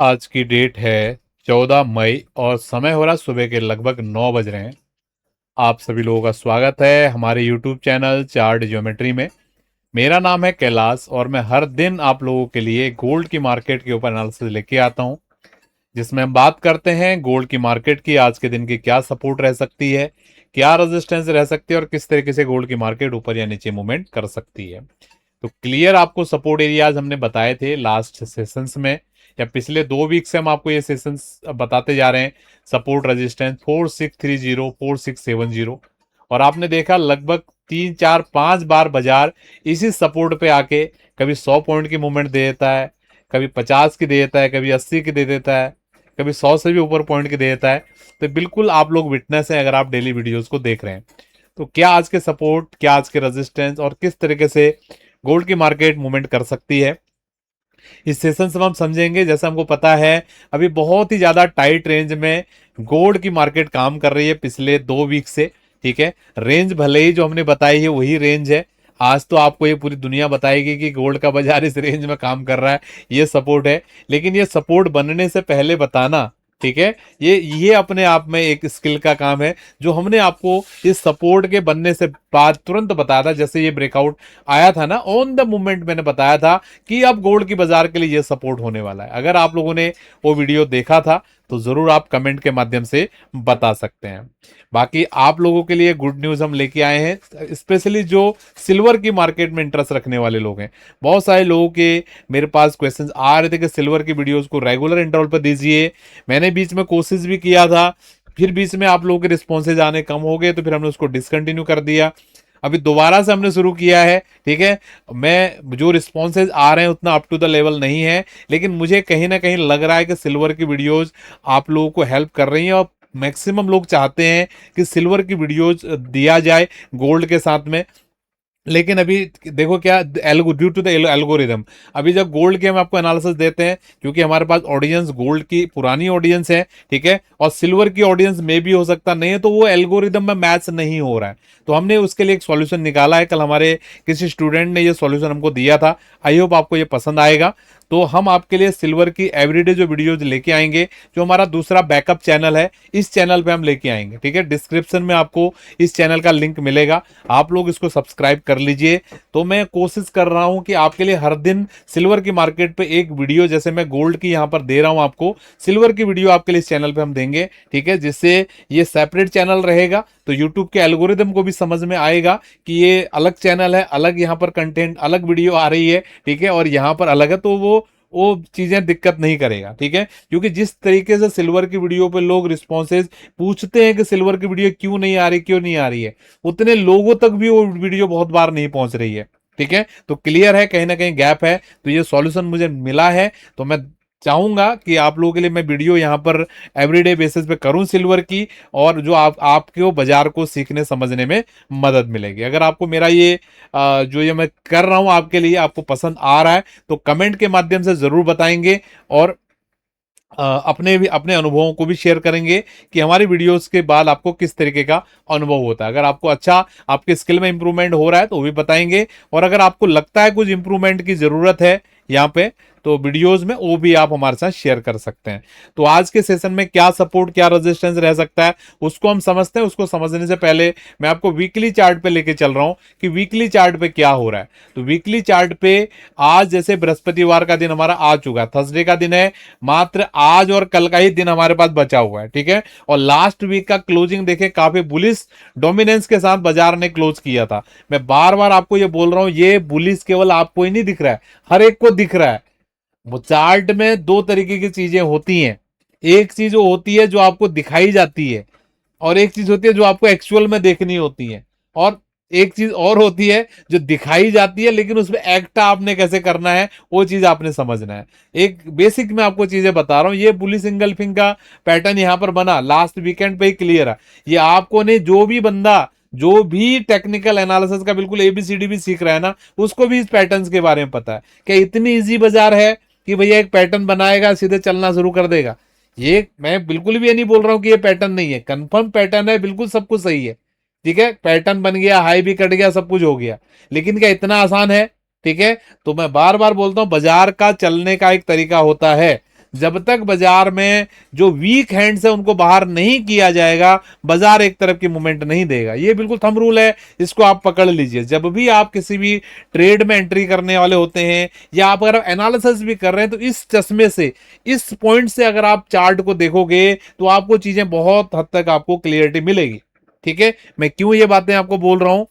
आज की डेट है 14 मई और समय हो रहा सुबह के लगभग 9 बज रहे हैं। आप सभी लोगों का स्वागत है हमारे YouTube चैनल चार्ट ज्योमेट्री में। मेरा नाम है कैलाश और मैं हर दिन आप लोगों के लिए गोल्ड की मार्केट के ऊपर एनालिसिस लेके आता हूं, जिसमें हम बात करते हैं गोल्ड की मार्केट की आज के दिन की क्या सपोर्ट रह सकती है, क्या रेजिस्टेंस रह सकती है और किस तरीके से गोल्ड की मार्केट ऊपर या नीचे मूवमेंट कर सकती है। तो क्लियर आपको सपोर्ट एरियाज हमने बताए थे लास्ट सेशंस में, या पिछले 2 वीक से हम आपको ये सेशंस बताते जा रहे हैं। सपोर्ट रेजिस्टेंस 4630 4670, और आपने देखा लगभग 3 4 5 बार बाजार इसी सपोर्ट पे आके कभी 100 पॉइंट की मूवमेंट दे देता है, कभी 50 की दे देता है, कभी 80 की दे देता है, कभी 100 से भी ऊपर पॉइंट की दे देता है। तो बिल्कुल आप लोग विटनेस हैं अगर आप डेली वीडियोस को देख रहे हैं। तो क्या आज के सपोर्ट, क्या आज के रेजिस्टेंस और किस तरीके से गोल्ड की मार्केट मूवमेंट कर सकती है, इस सेशन से हम समझेंगे। जैसा हमको पता है अभी बहुत ही ज्यादा टाइट रेंज में गोल्ड की मार्केट काम कर रही है पिछले 2 वीक से। ठीक है, रेंज भले ही जो हमने बताई है वही रेंज है। आज तो आपको ये पूरी दुनिया बताएगी कि गोल्ड का बाजार इस रेंज में काम कर रहा है, ये सपोर्ट है। लेकिन ये सपोर्ट बनने से पहले बताना, ठीक है, ये अपने आप में एक स्किल का काम है, जो हमने आपको इस सपोर्ट के बनने से बाद तुरंत बताया था। जैसे ये ब्रेकआउट आया था ना, ऑन द मूवमेंट मैंने बताया था कि अब गोल्ड की बाजार के लिए ये सपोर्ट होने वाला है। अगर आप लोगों ने वो वीडियो देखा था तो जरूर आप कमेंट के माध्यम से बता सकते हैं। बाकी आप लोगों के लिए गुड न्यूज हम लेके आए हैं, स्पेशली जो सिल्वर की मार्केट में इंटरेस्ट रखने वाले लोग हैं। बहुत सारे लोगों के मेरे पास क्वेश्चंस आ रहे थे कि सिल्वर की वीडियोस को रेगुलर इंटरवल पर दीजिए। मैंने बीच में कोशिश भी किया था, फिर बीच में आप लोगों के रिस्पॉन्सेज आने कम हो गए तो फिर हमने उसको डिसकंटिन्यू कर दिया। अभी दोबारा से हमने शुरू किया है। ठीक है, मैं जो रिस्पॉन्सेज आ रहे हैं उतना अप टू द लेवल नहीं है, लेकिन मुझे कहीं ना कहीं लग रहा है कि सिल्वर की वीडियोज आप लोगों को हेल्प कर रही हैं और मैक्सिमम लोग चाहते हैं कि सिल्वर की वीडियोज दिया जाए गोल्ड के साथ में। लेकिन अभी देखो क्या, ड्यू टू द एल्गोरिदम, अभी जब गोल्ड के हम आपको एनालिसिस देते हैं, क्योंकि हमारे पास ऑडियंस गोल्ड की पुरानी ऑडियंस है, ठीक है, और सिल्वर की ऑडियंस में भी हो सकता नहीं है, तो वो एल्गोरिदम में मैच नहीं हो रहा है। तो हमने उसके लिए एक सॉल्यूशन निकाला है। कल हमारे किसी स्टूडेंट ने ये सॉल्यूशन हमको दिया था, आई होप आपको ये पसंद आएगा। तो हम आपके लिए सिल्वर की एवरीडे जो वीडियोज लेके आएंगे, जो हमारा दूसरा बैकअप चैनल है, इस चैनल पे हम लेके आएंगे। ठीक है, डिस्क्रिप्शन में आपको इस चैनल का लिंक मिलेगा, आप लोग इसको सब्सक्राइब कर लीजिए। तो मैं कोशिश कर रहा हूं कि आपके लिए हर दिन सिल्वर की मार्केट पे एक वीडियो, जैसे मैं गोल्ड की यहां पर दे रहा हूं आपको, सिल्वर की वीडियो आपके लिए इस चैनल पे हम देंगे। ठीक है, जिससे ये सेपरेट चैनल रहेगा तो यूट्यूब के एल्गोरिदम को भी समझ में आएगा कि ये अलग चैनल है, अलग यहाँ पर कंटेंट, अलग वीडियो आ रही है। ठीक है, और यहाँ पर अलग है, तो वो चीजें दिक्कत नहीं करेगा। ठीक है, क्योंकि जिस तरीके से सिल्वर की वीडियो पे लोग रिस्पॉन्सेज पूछते हैं कि सिल्वर की वीडियो क्यों नहीं आ रही, क्यों नहीं आ रही है, उतने लोगों तक भी वो वीडियो बहुत बार नहीं पहुंच रही है। ठीक है, तो क्लियर है कहीं ना कहीं गैप है। तो ये सॉल्यूशन मुझे मिला है, तो मैं चाहूंगा कि आप लोगों के लिए मैं वीडियो यहाँ पर एवरीडे बेसिस पे करूं सिल्वर की, और जो आपके बाजार को सीखने समझने में मदद मिलेगी। अगर आपको मेरा ये जो ये मैं कर रहा हूं आपके लिए आपको पसंद आ रहा है तो कमेंट के माध्यम से जरूर बताएंगे, और अपने भी अपने अनुभवों को भी शेयर करेंगे कि हमारी वीडियोस के बाद आपको किस तरीके का अनुभव होता है। अगर आपको अच्छा, आपके स्किल में इंप्रूवमेंट हो रहा है तो वो भी बताएंगे, और अगर आपको लगता है कुछ इंप्रूवमेंट की जरूरत है यहाँ पे तो वीडियोस में, वो भी आप हमारे साथ शेयर कर सकते हैं। तो आज के सेशन में क्या सपोर्ट, क्या रेजिस्टेंस रह सकता है उसको हम समझते हैं। उसको समझने से पहले मैं आपको वीकली चार्ट पे लेके चल रहा हूं कि वीकली चार्ट पे क्या हो रहा है। तो वीकली चार्ट पे आज जैसे बृहस्पतिवार का दिन हमारा आ चुका है, थर्सडे का दिन है, मात्र आज और कल का ही दिन हमारे पास बचा हुआ है। ठीक है, और लास्ट वीक का क्लोजिंग देखे, काफी बुलिश डोमिनेंस के साथ बाजार ने क्लोज किया था। मैं बार बार आपको ये बोल रहा हूं, ये बुलिश केवल आपको ही नहीं दिख रहा है, हर एक को दिख रहा है। वो चार्ट में दो तरीके की चीजें होती हैं, एक चीज वो होती है जो आपको दिखाई जाती है, और एक चीज होती है जो आपको एक्चुअल में देखनी होती है, और एक चीज और होती है जो दिखाई जाती है लेकिन उसमें एक्ट आपने कैसे करना है वो चीज आपने समझना है। एक बेसिक मैं आपको चीजें बता रहा हूं। ये बुलिश इंगल्फिंग का पैटर्न यहां पर बना लास्ट वीकेंड पे ही क्लियर है। ये आपको ने जो भी बंदा, जो भी टेक्निकल एनालिसिस का बिल्कुल एबीसीडी भी सीख रहा है ना, उसको भी इस पैटर्न्स के बारे में पता है। क्या इतनी इजी बाजार है कि भैया एक पैटर्न बनाएगा सीधे चलना शुरू कर देगा? ये मैं बिल्कुल भी ये नहीं बोल रहा हूं कि ये पैटर्न नहीं है, कंफर्म पैटर्न है, बिल्कुल सब कुछ सही है। ठीक है, पैटर्न बन गया, हाई भी कट गया, सब कुछ हो गया, लेकिन क्या इतना आसान है? ठीक है, तो मैं बार बार बोलता हूं बाजार का चलने का एक तरीका होता है। जब तक बाजार में जो वीक हैंड्स है उनको बाहर नहीं किया जाएगा, बाजार एक तरफ की मूवमेंट नहीं देगा। ये बिल्कुल थंब रूल है, इसको आप पकड़ लीजिए। जब भी आप किसी भी ट्रेड में एंट्री करने वाले होते हैं या आप अगर एनालिसिस भी कर रहे हैं, तो इस चश्मे से, इस पॉइंट से अगर आप चार्ट को देखोगे तो आपको चीजें बहुत हद तक आपको क्लियरिटी मिलेगी। ठीक है, मैं क्यों ये बातें आपको बोल रहा हूं,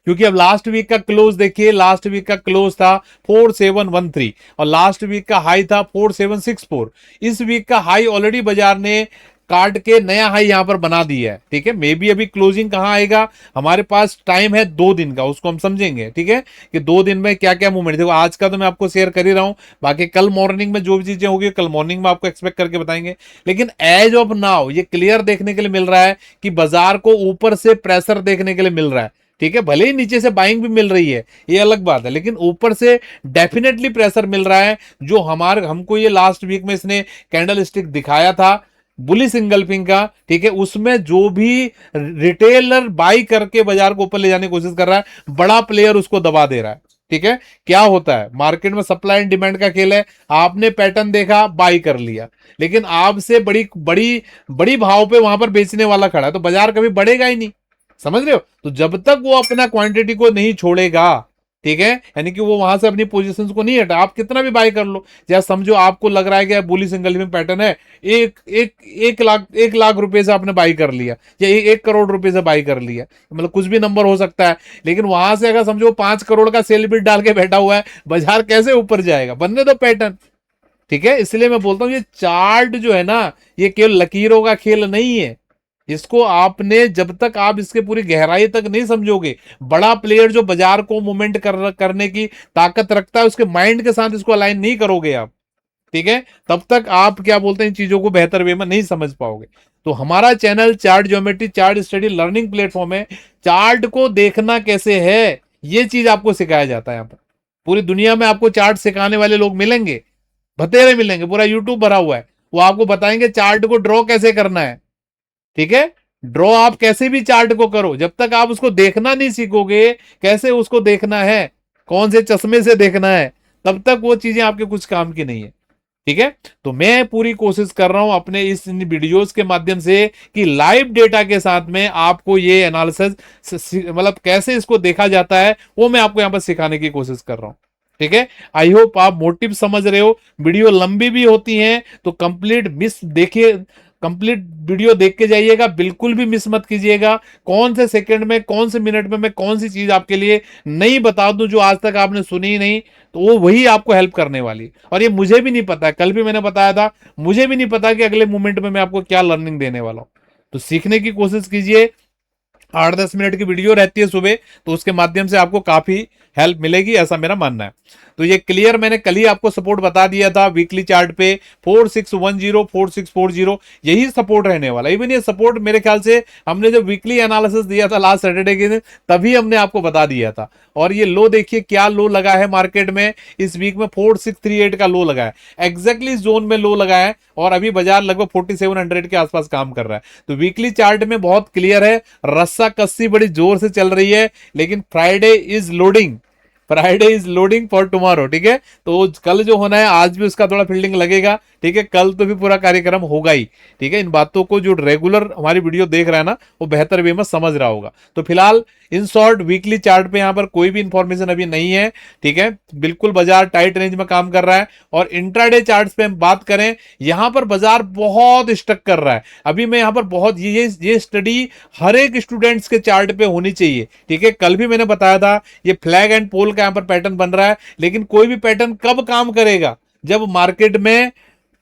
क्योंकि अब लास्ट वीक का क्लोज देखिए, लास्ट वीक का क्लोज था 4713 और लास्ट वीक का हाई था 4764। इस वीक का हाई ऑलरेडी बाजार ने काट के नया हाई यहां पर बना दिया है। ठीक है, मे बी अभी क्लोजिंग कहां आएगा, हमारे पास टाइम है 2 दिन का, उसको हम समझेंगे। ठीक है, कि 2 दिन में क्या क्या मूवमेंट, देखो आज का तो मैं आपको शेयर कर ही रहा हूं, बाकी कल मॉर्निंग में जो भी चीजें होगी कल मॉर्निंग में आपको एक्सपेक्ट करके बताएंगे। लेकिन एज ऑफ नाउ ये क्लियर देखने के लिए मिल रहा है कि बाजार को ऊपर से प्रेशर देखने के लिए मिल रहा है। ठीक है, भले ही नीचे से बाइंग भी मिल रही है, ये अलग बात है, लेकिन ऊपर से डेफिनेटली प्रेशर मिल रहा है। जो हमको ये लास्ट वीक में इसने कैंडल स्टिक दिखाया था बुलिश इंगल्फिंग का, ठीक है, उसमें जो भी रिटेलर बाई करके बाजार को ऊपर ले जाने की कोशिश कर रहा है, बड़ा प्लेयर उसको दबा दे रहा है। ठीक है, क्या होता है मार्केट में, सप्लाई एंड डिमांड का खेल है। आपने पैटर्न देखा, बाई कर लिया, लेकिन आपसे बड़ी बड़ी बड़ी भाव पे वहां पर बेचने वाला खड़ा है, तो बाजार कभी बढ़ेगा ही नहीं। समझ रहे हो, तो जब तक वो अपना क्वांटिटी को नहीं छोड़ेगा, ठीक है, यानी कि वो वहां से अपनी पोजीशंस को नहीं हटा, आप कितना भी बाय कर लो, जैसे समझो आपको लग रहा है कि बुलिश इंगल्फिंग पैटर्न है, एक लाख रुपए से आपने बाई कर लिया या 1 करोड़ रुपए से बाई कर लिया, मतलब कुछ भी नंबर हो सकता है, लेकिन वहां से अगर समझो 5 करोड़ का सेल बिट डाल के बैठा हुआ है, बाजार कैसे ऊपर जाएगा, बनने दो पैटर्न। ठीक है, इसलिए मैं बोलता हूं ये चार्ट जो है ना, ये केवल लकीरों का खेल नहीं है। इसको आपने, जब तक आप इसके पूरी गहराई तक नहीं समझोगे, बड़ा प्लेयर जो बाजार को मूवमेंट करने की ताकत रखता है, उसके माइंड के साथ इसको अलाइन नहीं करोगे आप, ठीक है, तब तक आप क्या बोलते हैं, इन चीजों को बेहतर वे में नहीं समझ पाओगे। तो हमारा channel chart geometry chart study learning platform है। चार्ट को देखना कैसे है, ये चीज आपको सिखाया जाता है। यहाँ पर पूरी दुनिया में आपको चार्ट सिखाने वाले लोग मिलेंगे, बतेरे मिलेंगे, पूरा यूट्यूब भरा हुआ है, वो आपको बताएंगे चार्ट को ड्रॉ कैसे करना है। ठीक है, ड्रॉ आप कैसे भी चार्ट को करो, जब तक आप उसको देखना नहीं सीखोगे, कैसे उसको देखना है, कौन से चश्मे से देखना है, तब तक वो चीजें आपके कुछ काम की नहीं है। ठीक है, तो मैं पूरी कोशिश कर रहा हूं अपने इस वीडियोस के माध्यम से कि लाइव डेटा के साथ में आपको ये एनालिसिस, मतलब कैसे इसको देखा जाता है, वो मैं आपको यहां पर सिखाने की कोशिश कर रहा हूं। ठीक है, आई होप आप मोटिव समझ रहे हो। वीडियो लंबी भी होती हैं तो कंप्लीट मिस देखिए, कंप्लीट वीडियो देख के जाइएगा, बिल्कुल भी मिस मत कीजिएगा। कौन से सेकंड में, कौन से मिनट में मैं कौन सी चीज आपके लिए नहीं बता दूं जो आज तक आपने सुनी ही नहीं, तो वो वही आपको हेल्प करने वाली। और ये मुझे भी नहीं पता, कल भी मैंने बताया था, मुझे भी नहीं पता कि अगले मोमेंट में मैं आपको क्या लर्निंग देने वाला हूं। तो सीखने की कोशिश कीजिए। 8-10 मिनट की वीडियो रहती है सुबह, तो उसके माध्यम से आपको काफी हेल्प मिलेगी, ऐसा मेरा मानना है। तो ये क्लियर, मैंने कल ही आपको सपोर्ट बता दिया था वीकली चार्ट पे 4610 4640 यही सपोर्ट रहने वाला। इवन ये सपोर्ट मेरे ख्याल से हमने जब वीकली एनालिसिस दिया था लास्ट सैटरडे के दिन, तभी हमने आपको बता दिया था। और ये लो देखिए क्या लो लगा है मार्केट में इस वीक में, 4638 का लो लगा है, एग्जैक्टली जोन में लो लगा है, और अभी बाजार लगभग 4700 के आसपास काम कर रहा है। तो वीकली चार्ट में बहुत क्लियर है, रस्सा कस्सी बड़ी जोर से चल रही है, लेकिन Friday is loading, Friday is loading for tomorrow. ठीक है, तो कल जो होना है आज भी उसका थोड़ा फील्डिंग लगेगा। ठीक है, कल तो भी पूरा कार्यक्रम होगा ही। ठीक है, इन बातों को जो रेगुलर हमारी वीडियो देख रहा है ना, वो बेहतर वे में समझ रहा होगा। तो फिलहाल इन शॉर्ट वीकली चार्ट पे यहां पर कोई भी इंफॉर्मेशन अभी नहीं है। ठीक है, बिल्कुल बाजार टाइट रेंज में काम कर रहा है। और इंट्राडे चार्ट्स पे हम बात करें, यहां पर बाजार बहुत स्टक कर रहा है। अभी मैं यहां पर बहुत, ये स्टडी हर एक स्टूडेंट्स के चार्ट पे होनी चाहिए। ठीक है, कल भी मैंने बताया था ये फ्लैग एंड पोल का यहां पर पैटर्न बन रहा है, लेकिन कोई भी पैटर्न कब काम करेगा, जब मार्केट में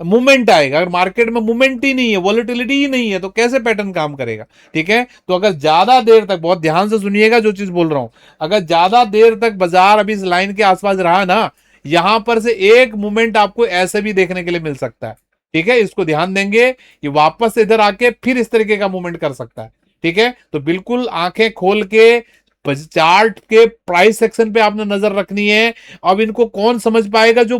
मूवमेंट आएगा। अगर मार्केट में मूवमेंट ही नहीं है, वॉलेटिलिटी ही नहीं है, तो कैसे पैटर्न काम करेगा। ठीक है, तो अगर ज्यादा देर तक, बहुत ध्यान से सुनिएगा जो चीज बोल रहा हूं, अगर ज्यादा देर तक बाजार अभी इस लाइन के आसपास रहा ना, यहां पर से एक मूवमेंट आपको ऐसे भी देखने के लिए मिल सकता है। ठीक है, इसको ध्यान देंगे, ये वापस से इधर आके फिर इस तरीके का मूवमेंट कर सकता है। ठीक है, तो बिल्कुल आंखें खोल के चार्ट के प्राइस सेक्शन पे आपने नजर रखनी है। अब इनको कौन समझ पाएगा, जो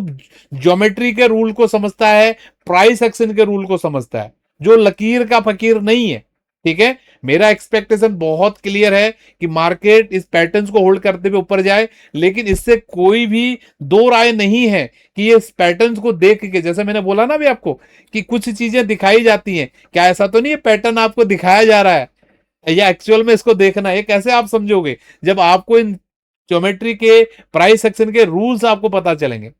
ज्योमेट्री के रूल को समझता है, प्राइस एक्शन के रूल को समझता है, जो लकीर का फकीर नहीं है। ठीक है, मेरा एक्सपेक्टेशन बहुत क्लियर है कि मार्केट इस पैटर्न्स को होल्ड करते हुए ऊपर जाए, लेकिन इससे कोई भी दो राय नहीं है कि ये इस पैटर्न्स को देख के, जैसे मैंने बोला ना अभी आपको कि कुछ चीजें दिखाई जाती हैं, क्या ऐसा तो नहीं है पैटर्न आपको दिखाया जा रहा है या एक्चुअल में इसको देखना है? कैसे आप समझोगे जब आपको इन ज्योमेट्री के प्राइस सेक्शन के रूल्स आपको पता चलेंगे?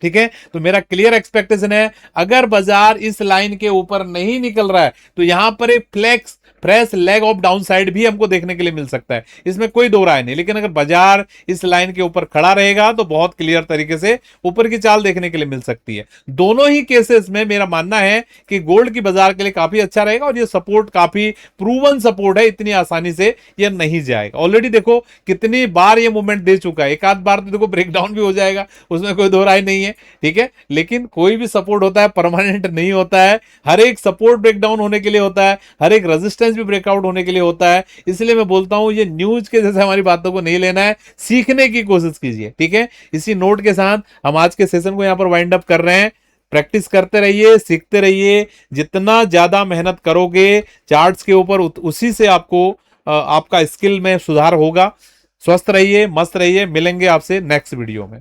ठीक है, तो मेरा क्लियर एक्सपेक्टेशन है अगर बाजार इस लाइन के ऊपर नहीं निकल रहा है तो यहां पर एक fresh leg of down side भी हमको देखने के लिए मिल सकता है, इसमें कोई दो राय नहीं। लेकिन अगर बाजार इस लाइन के ऊपर खड़ा रहेगा तो बहुत क्लियर तरीके से ऊपर की चाल देखने के लिए मिल सकती है। दोनों ही केसेस में मेरा मानना है कि गोल्ड की बाजार के लिए काफी अच्छा रहेगा और ये सपोर्ट काफी प्रूवन सपोर्ट है, इतनी आसानी से ये नहीं जाएगा। ऑलरेडी देखो कितनी बार ये मूवमेंट दे चुका है, एक आध बार तो देखो ब्रेकडाउन भी हो जाएगा, उसमें कोई दो राय नहीं है। ठीक है, लेकिन कोई भी सपोर्ट होता है परमानेंट नहीं होता है, हर एक सपोर्ट ब्रेकडाउन होने के लिए होता है, हर एक रेजिस्टेंस भी ब्रेकआउट होने के लिए होता है। इसलिए मैं बोलता हूं ये न्यूज के जैसे हमारी बातों को नहीं लेना है, सीखने की कोशिश कीजिए। ठीक है, इसी नोट के साथ हम आज के सेशन को यहां पर वाइंड अप कर रहे हैं। प्रैक्टिस करते रहिए, सीखते रहिए, जितना ज्यादा मेहनत करोगे चार्ट्स के ऊपर उसी से आपको आपका स्किल में सुधार होगा। स्वस्थ रहिए, मस्त रहिए, मिलेंगे आपसे नेक्स्ट वीडियो में।